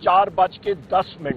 4:10।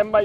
MI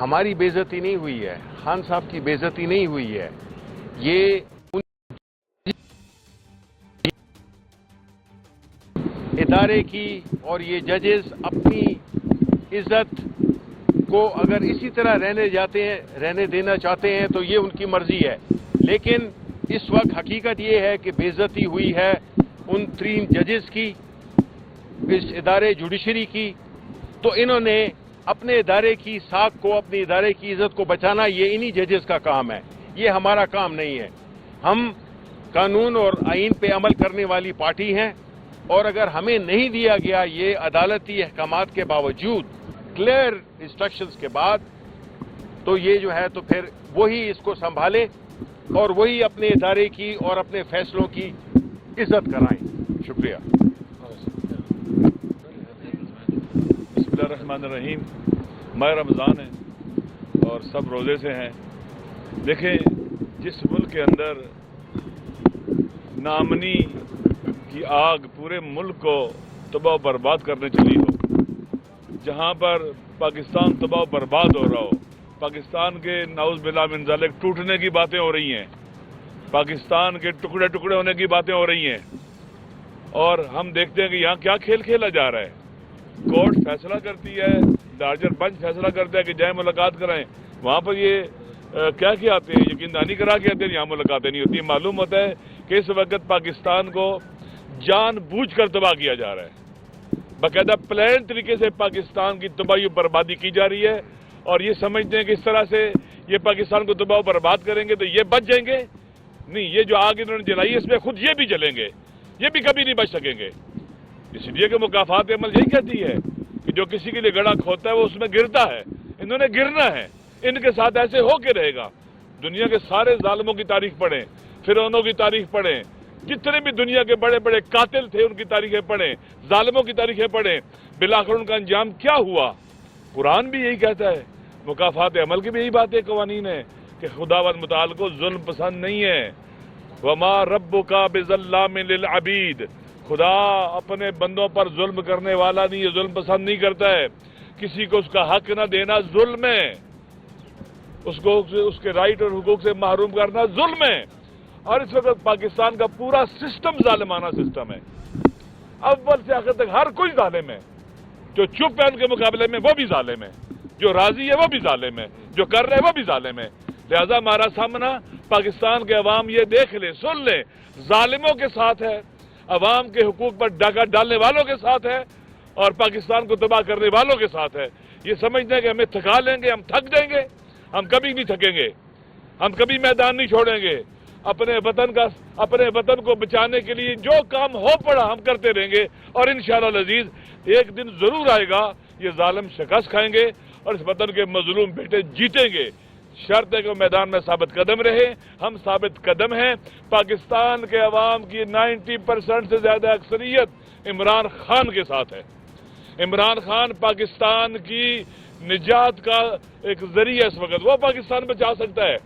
ہماری بے عزتی نہیں ہوئی ہے، خان صاحب کی بے عزتی نہیں ہوئی ہے، یہ ادارے کی اور یہ ججز اپنی عزت کو اگر اسی طرح رہنے دینا چاہتے ہیں تو یہ ان کی مرضی ہے، لیکن اس وقت حقیقت یہ ہے کہ بے عزتی ہوئی ہے ان 3 ججز کی، اس ادارے جوڈیشری کی، تو انہوں نے اپنے ادارے کی ساکھ کو، اپنے ادارے کی عزت کو بچانا یہ انہی ججز کا کام ہے، یہ ہمارا کام نہیں ہے۔ ہم قانون اور آئین پہ عمل کرنے والی پارٹی ہیں، اور اگر ہمیں نہیں دیا گیا یہ عدالتی احکامات کے باوجود کلیئر انسٹرکشنز کے بعد، تو یہ جو ہے تو پھر وہی اس کو سنبھالے اور وہی اپنے ادارے کی اور اپنے فیصلوں کی عزت کرائیں۔ شکریہ۔ بسم اللہ الرحمن الرحیم۔ ماہ رمضان ہے اور سب روزے سے ہیں۔ دیکھیں، جس ملک کے اندر نامنی کی آگ پورے ملک کو تباہ و برباد کرنے چلی ہو، جہاں پر پاکستان تباہ و برباد ہو رہا ہو، پاکستان کے نعوذ باللہ من ذالک ٹوٹنے کی باتیں ہو رہی ہیں، پاکستان کے ٹکڑے ٹکڑے ہونے کی باتیں ہو رہی ہیں، اور ہم دیکھتے ہیں کہ یہاں کیا کھیل کھیلا جا رہا ہے۔ کورٹ فیصلہ کرتی ہے، لارجر بنچ فیصلہ کرتا ہے کہ جائیں ملاقات کرائیں، وہاں پر یہ کیا آتے ہیں، یقین دہانی کرا کے آتے ہیں، یہاں ملاقاتیں نہیں ہوتی۔ معلوم ہوتا ہے کہ اس وقت پاکستان کو جان بوجھ کر تباہ کیا جا رہا ہے، باقاعدہ پلان طریقے سے پاکستان کی تباہی و بربادی کی جا رہی ہے، اور یہ سمجھتے ہیں کہ اس طرح سے یہ پاکستان کو تباہ و برباد کریں گے تو یہ بچ جائیں گے۔ نہیں، یہ جو آگ انہوں نے جلائی ہے اس میں خود یہ بھی جلیں گے، یہ بھی کبھی نہیں بچ سکیں گے۔ اس لیے کہ مکافات عمل یہی کہتی ہے کہ جو کسی کے لیے گڑھا کھوتا ہے وہ اس میں گرتا ہے، انہوں نے گرنا ہے، ان کے ساتھ ایسے ہو کے رہے گا۔ دنیا کے سارے ظالموں کی تاریخ پڑھیں، فرعونوں کی تاریخ پڑھیں، جتنے بھی دنیا کے بڑے بڑے قاتل تھے ان کی تاریخیں پڑھیں، ظالموں کی تاریخیں پڑھیں، بالآخر ان کا انجام کیا ہوا۔ قرآن بھی یہی کہتا ہے، مکافات عمل کی بھی یہی باتیں قوانین ہیں کہ خداوند متعال کو ظلم پسند نہیں ہے۔ وما ربک بظلام للعبید، خدا اپنے بندوں پر ظلم کرنے والا نہیں ہے، ظلم پسند نہیں کرتا ہے۔ کسی کو اس کا حق نہ دینا ظلم ہے، اس کو اس کے رائٹ اور حقوق سے محروم کرنا ظلم ہے، اور اس وقت پاکستان کا پورا سسٹم ظالمانہ سسٹم ہے، اول سے آخر تک ہر کوئی ظالم ہے۔ جو چپ ہے ان کے مقابلے میں وہ بھی ظالم ہے، جو راضی ہے وہ بھی ظالم ہے، جو کر رہے وہ بھی ظالم ہے۔ لہذا ہمارا سامنا پاکستان کے عوام یہ دیکھ لیں، سن لیں، ظالموں کے ساتھ ہے، عوام کے حقوق پر ڈاکہ ڈالنے والوں کے ساتھ ہے، اور پاکستان کو تباہ کرنے والوں کے ساتھ ہے۔ یہ سمجھتے ہیں کہ ہمیں تھکا لیں گے، ہم تھک جائیں گے، ہم کبھی نہیں تھکیں گے، ہم کبھی میدان نہیں چھوڑیں گے۔ اپنے وطن کو بچانے کے لیے جو کام ہو پڑا ہم کرتے رہیں گے، اور انشاءاللہ العزیز ایک دن ضرور آئے گا یہ ظالم شکست کھائیں گے اور اس وطن کے مظلوم بیٹے جیتیں گے۔ شرط ہے کہ وہ میدان میں ثابت قدم رہے، ہم ثابت قدم ہیں۔ پاکستان کے عوام کی 90% سے زیادہ اکثریت عمران خان کے ساتھ ہے۔ عمران خان پاکستان کی نجات کا ایک ذریعہ اس وقت، وہ پاکستان بچا سکتا ہے،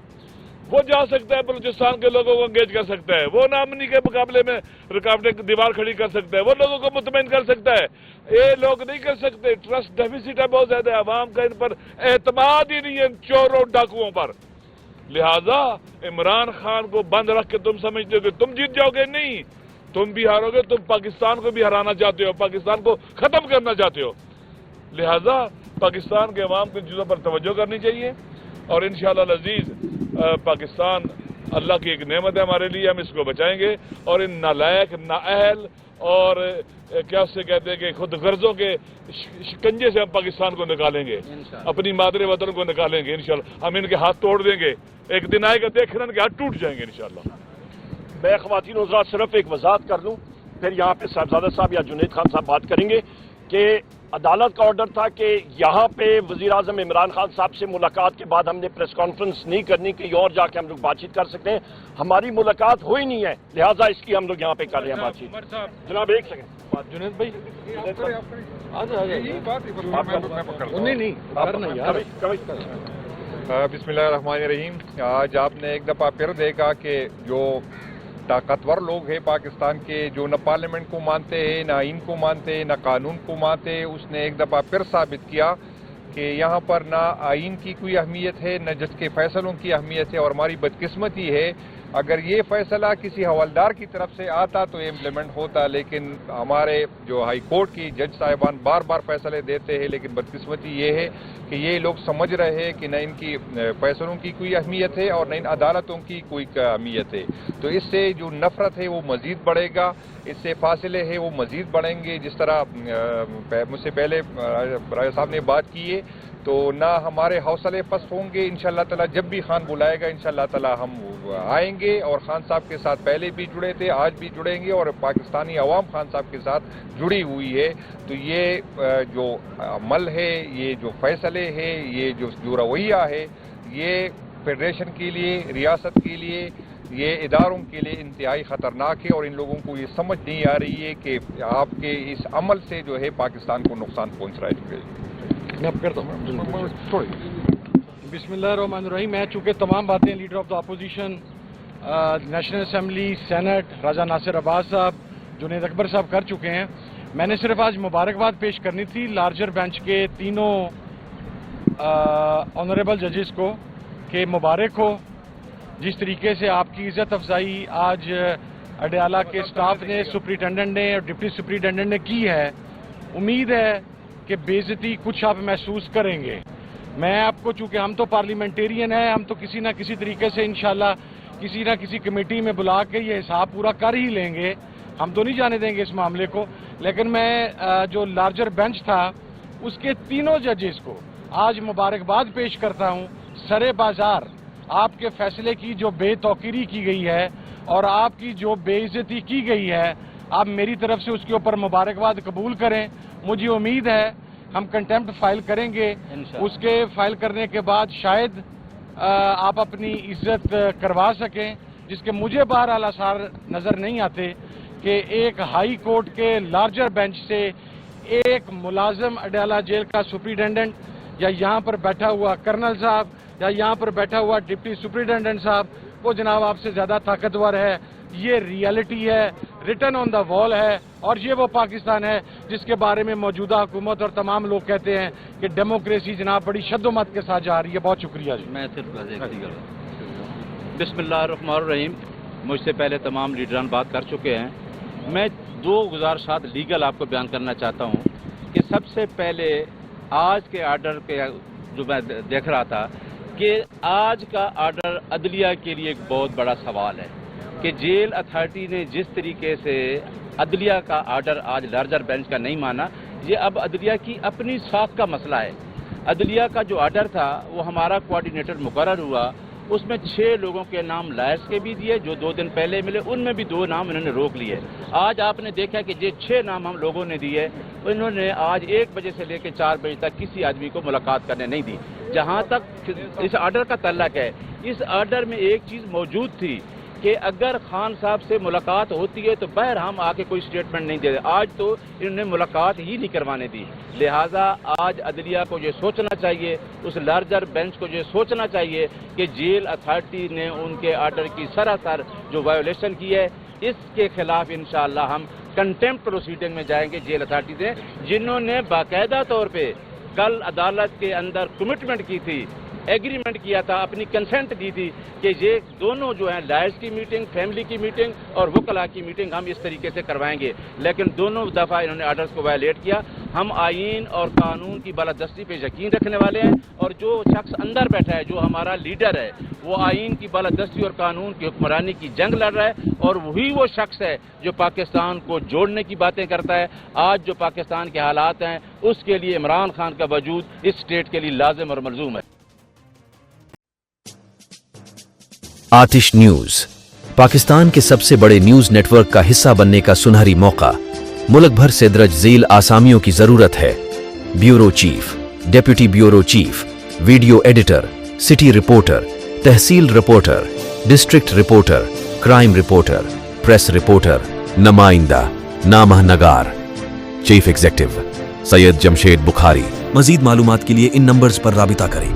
وہ جا سکتا ہے، بلوچستان کے لوگوں کو انگیج کر سکتا ہے، وہ نامنی کے مقابلے میں رکاوٹیں دیوار کھڑی کر سکتا ہے، وہ لوگوں کو مطمئن کر سکتا ہے۔ یہ لوگ نہیں کر سکتے، ٹرسٹ ڈیفیسٹ ہے بہت زیادہ، عوام کا ان پر اعتماد ہی نہیں ہے، ان چوروں ڈاکوؤں پر۔ لہذا عمران خان کو بند رکھ کے تم سمجھتے ہو کہ تم جیت جاؤ گے، نہیں، تم بھی ہارو گے، تم پاکستان کو بھی ہرانا چاہتے ہو، پاکستان کو ختم کرنا چاہتے ہو۔ لہذا پاکستان کے عوام کو ان چیزوں پر توجہ کرنی چاہیے، اور انشاءاللہ العزیز پاکستان اللہ کی ایک نعمت ہے ہمارے لیے، ہم اس کو بچائیں گے، اور ان نالائق، نااہل اور کیا اس سے کہتے ہیں کہ خود غرضوں کے شکنجے سے ہم پاکستان کو نکالیں گے، اپنی مادر وطن کو نکالیں گے انشاءاللہ۔ ہم ان کے ہاتھ توڑ دیں گے، ایک دن آئے گا دیکھنا ان کے ہاتھ ٹوٹ جائیں گے انشاءاللہ۔ میں خواتین و حضرات صرف ایک وضاحت کر لوں، پھر یہاں پہ صاحبزادہ صاحب یا جنید خان صاحب بات کریں گے کہ عدالت کا آرڈر تھا کہ یہاں پہ وزیر اعظم عمران خان صاحب سے ملاقات کے بعد ہم نے پریس کانفرنس نہیں کرنی، کہیں اور جا کے ہم لوگ بات چیت کر سکتے ہیں۔ ہماری ملاقات ہوئی نہیں ہے، لہٰذا اس کی ہم لوگ یہاں پہ کر رہے ہیں بات چیت۔ جناب ایک سیکنڈ، جنید بھائی بسم اللہ الرحمن الرحیم۔ آج آپ نے ایک دفعہ پھر دیکھا کہ جو طاقتور لوگ ہیں پاکستان کے، جو نہ پارلیمنٹ کو مانتے ہیں، نہ آئین کو مانتے ہیں، نہ قانون کو مانتے ہیں، اس نے ایک دفعہ پھر ثابت کیا کہ یہاں پر نہ آئین کی کوئی اہمیت ہے نہ جج کے فیصلوں کی اہمیت ہے، اور ہماری بدقسمتی ہے اگر یہ فیصلہ کسی حوالدار کی طرف سے آتا تو امپلیمنٹ ہوتا، لیکن ہمارے جو ہائی کورٹ کی جج صاحبان بار بار فیصلے دیتے ہیں، لیکن بدقسمتی یہ ہے کہ یہ لوگ سمجھ رہے ہیں کہ نہ ان کی فیصلوں کی کوئی اہمیت ہے اور نہ ان عدالتوں کی کوئی اہمیت ہے، تو اس سے جو نفرت ہے وہ مزید بڑھے گا، اس سے فاصلے ہیں وہ مزید بڑھیں گے. جس طرح مجھ سے پہلے راجہ صاحب نے بات کی ہے، تو نہ ہمارے حوصلے پست ہوں گے. انشاءاللہ تعالی جب بھی خان بلائے گا انشاءاللہ تعالی ہم آئیں گے، اور خان صاحب کے ساتھ پہلے بھی جڑے تھے، آج بھی جڑیں گے، اور پاکستانی عوام خان صاحب کے ساتھ جڑی ہوئی ہے. تو یہ جو عمل ہے، یہ جو فیصلے ہیں، یہ جو رویہ ہے، یہ فیڈریشن کے لیے، ریاست کے لیے، یہ اداروں کے لیے انتہائی خطرناک ہے، اور ان لوگوں کو یہ سمجھ نہیں آ رہی ہے کہ آپ کے اس عمل سے جو ہے پاکستان کو نقصان پہنچ رہا ہے. میں کرتا ہوں. بسم اللہ الرحمن الرحیم. میں چونکہ تمام باتیں leader of the opposition, national assembly, senate, Raja Nasir Abbas صاحب، جنید اکبر صاحب کر چکے ہیں، میں نے صرف آج مبارکباد پیش کرنی تھی لارجر بینچ کے تینوں آنریبل ججز کو کہ مبارک ہو. جس طریقے سے آپ کی عزت افزائی آج اڈیالہ کے سٹاف نے، سپرنٹینڈنٹ نے اور ڈپٹی سپرنٹینڈنٹ نے کی ہے، امید ہے کہ بے عزتی کچھ آپ محسوس کریں گے. میں آپ کو، چونکہ ہم تو پارلیمنٹیرین ہیں، ہم تو کسی نہ کسی طریقے سے انشاءاللہ کسی نہ کسی کمیٹی میں بلا کے یہ حساب پورا کر ہی لیں گے، ہم تو نہیں جانے دیں گے اس معاملے کو. لیکن میں جو لارجر بینچ تھا اس کے تینوں ججز کو آج مبارکباد پیش کرتا ہوں. سرے بازار آپ کے فیصلے کی جو بے توقیری کی گئی ہے اور آپ کی جو بے عزتی کی گئی ہے، آپ میری طرف سے اس کے اوپر مبارکباد قبول کریں. مجھے امید ہے ہم کنٹمپٹ فائل کریں گے، اس کے فائل کرنے کے بعد شاید آپ اپنی عزت کروا سکیں، جس کے مجھے بہرحال آثار نظر نہیں آتے کہ ایک ہائی کورٹ کے لارجر بینچ سے ایک ملازم اڈیالہ جیل کا سپرنٹینڈنٹ، یا یہاں پر بیٹھا ہوا کرنل صاحب، یا یہاں پر بیٹھا ہوا ڈپٹی سپرنٹینڈنٹ صاحب، وہ جناب آپ سے زیادہ طاقتور ہے. یہ ریئلٹی ہے، ریٹن آن دا وال ہے، اور یہ وہ پاکستان ہے جس کے بارے میں موجودہ حکومت اور تمام لوگ کہتے ہیں کہ ڈیموکریسی جناب بڑی شد و مت کے ساتھ جا رہی ہے. بہت شکریہ جی. میں صرف بسم اللہ الرحمن الرحیم. مجھ سے پہلے تمام لیڈران بات کر چکے ہیں. میں دو گزارشات لیگل آپ کو بیان کرنا چاہتا ہوں کہ سب سے پہلے آج کے آرڈر کے جو میں دیکھ رہا تھا کہ آج کا آرڈر عدلیہ کے لیے ایک بہت بڑا سوال ہے کہ جیل اتھارٹی نے جس طریقے سے عدلیہ کا آرڈر آج لارجر بینچ کا نہیں مانا، یہ اب عدلیہ کی اپنی ساکھ کا مسئلہ ہے. عدلیہ کا جو آرڈر تھا وہ ہمارا کوآرڈینیٹر مقرر ہوا، اس میں 6 لوگوں کے نام لائرس کے بھی دیے جو 2 دن پہلے ملے، ان میں بھی 2 نام انہوں نے روک لیے. آج آپ نے دیکھا کہ یہ 6 نام ہم لوگوں نے دیے، انہوں نے آج 1 بجے سے لے کے 4 بجے تک کسی آدمی کو ملاقات کرنے نہیں دی. جہاں تک اس آرڈر کا تعلق ہے، اس آرڈر میں ایک چیز موجود تھی کہ اگر خان صاحب سے ملاقات ہوتی ہے تو بہر ہم آ کے کوئی سٹیٹمنٹ نہیں دے. آج تو انہوں نے ملاقات ہی نہیں کروانے دی. لہٰذا آج عدلیہ کو یہ سوچنا چاہیے، اس لارجر بینچ کو یہ سوچنا چاہیے کہ جیل اتھارٹی نے ان کے آرڈر کی سراسر جو وائولیشن کی ہے، اس کے خلاف انشاءاللہ ہم کنٹمپٹ پروسیڈنگ میں جائیں گے جیل اتھارٹی سے، جنہوں نے باقاعدہ طور پہ کل عدالت کے اندر کمٹمنٹ کی تھی، ایگریمنٹ کیا تھا، اپنی کنسنٹ دی تھی کہ یہ دونوں جو ہیں لائرس کی میٹنگ، فیملی کی میٹنگ اور وکلاء کی میٹنگ ہم اس طریقے سے کروائیں گے. لیکن دونوں دفعہ انہوں نے آرڈرز کو وائلیٹ کیا. ہم آئین اور قانون کی بالادستی پہ یقین رکھنے والے ہیں، اور جو شخص اندر بیٹھا ہے جو ہمارا لیڈر ہے وہ آئین کی بالادستی اور قانون کی حکمرانی کی جنگ لڑ رہا ہے، اور وہی وہ شخص ہے جو پاکستان کو جوڑنے کی باتیں کرتا ہے. آج جو پاکستان کے حالات ہیں اس کے لیے عمران خان کا وجود اس اسٹیٹ کے لیے لازم اور ملزوم ہے. آتش نیوز پاکستان کے سب سے بڑے نیوز نیٹ ورک کا حصہ بننے کا سنہری موقع. ملک بھر سے درج ذیل آسامیوں کی ضرورت ہے. Bureau chief, deputy bureau chief, video editor, city reporter, tehsil reporter, district reporter, crime reporter, press reporter, نمائندہ، نامہ نگار. Chief executive Syed Jamshed Bukhari. مزید معلومات کے لیے ان نمبرز پر رابطہ کریں.